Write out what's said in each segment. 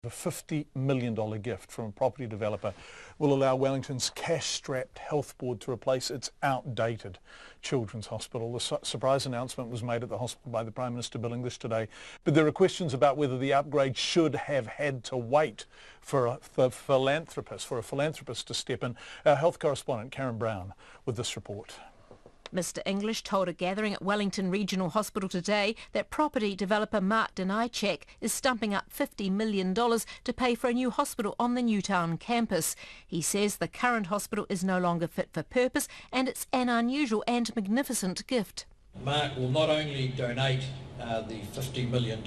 A $50 million gift from a property developer will allow Wellington's cash-strapped health board to replace its outdated children's hospital. The surprise announcement was made at the hospital by the Prime Minister Bill English today, but there are questions about whether the upgrade should have had to wait for a philanthropist to step in. Our health correspondent Karen Brown with this report. Mr English told a gathering at Wellington Regional Hospital today that property developer Mark Dunajtschik is stumping up $50 million to pay for a new hospital on the Newtown campus. He says the current hospital is no longer fit for purpose and it's an unusual and magnificent gift. Mark will not only donate the $50 million,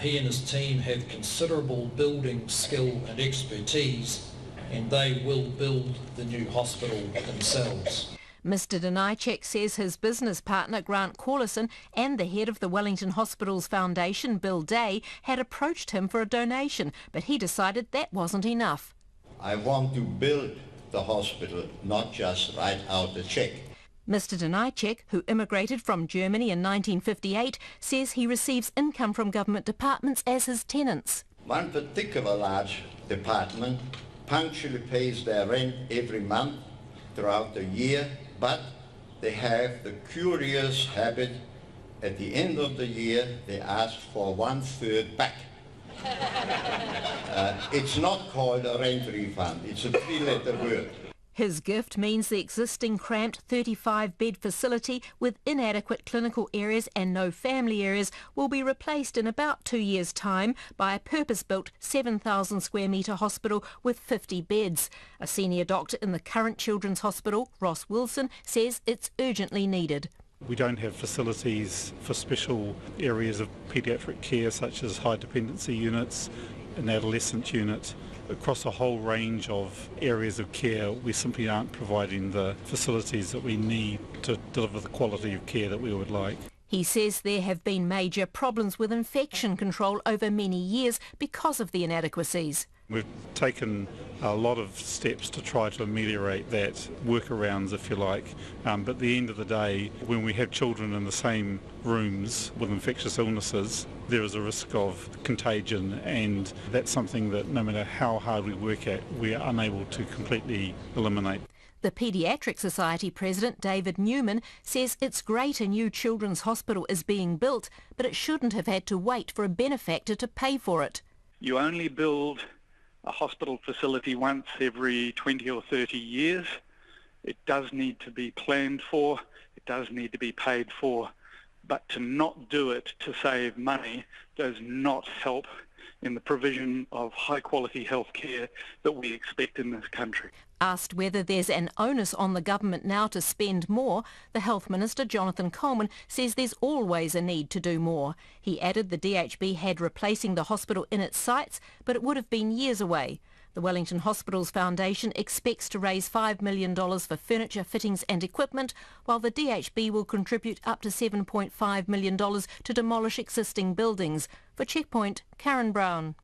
he and his team have considerable building skill and expertise, and they will build the new hospital themselves. Mr Dunajtschik says his business partner Grant Corlison and the head of the Wellington Hospitals Foundation, Bill Day, had approached him for a donation, but he decided that wasn't enough. I want to build the hospital, not just write out a check. Mr Dunajtschik, who immigrated from Germany in 1958, says he receives income from government departments as his tenants. One particular large department punctually pays their rent every month throughout the year, but they have the curious habit at the end of the year they ask for 1/3 back. It's not called a rent refund, it's a 3-letter word. His gift means the existing cramped 35-bed facility with inadequate clinical areas and no family areas will be replaced in about 2 years' time by a purpose-built 7,000 square metre hospital with 50 beds. A senior doctor in the current children's hospital, Ross Wilson, says it's urgently needed. We don't have facilities for special areas of paediatric care such as high dependency units, an adolescent unit. Across a whole range of areas of care, we simply aren't providing the facilities that we need to deliver the quality of care that we would like. He says there have been major problems with infection control over many years because of the inadequacies. We've taken a lot of steps to try to ameliorate that, workarounds if you like, but at the end of the day, when we have children in the same rooms with infectious illnesses, there is a risk of contagion, and that's something that no matter how hard we work at, we are unable to completely eliminate. The Paediatric Society President, David Newman, says it's great a new children's hospital is being built, but it shouldn't have had to wait for a benefactor to pay for it. You only build a hospital facility once every 20 or 30 years. It does need to be planned for, it does need to be paid for, but to not do it to save money does not help in the provision of high quality health care that we expect in this country. Asked whether there's an onus on the government now to spend more, the Health Minister, Jonathan Coleman, says there's always a need to do more. He added the DHB had replacing the hospital in its sights, but it would have been years away. The Wellington Hospitals Foundation expects to raise $5 million for furniture, fittings and equipment, while the DHB will contribute up to $7.5 million to demolish existing buildings. For Checkpoint, Karen Brown.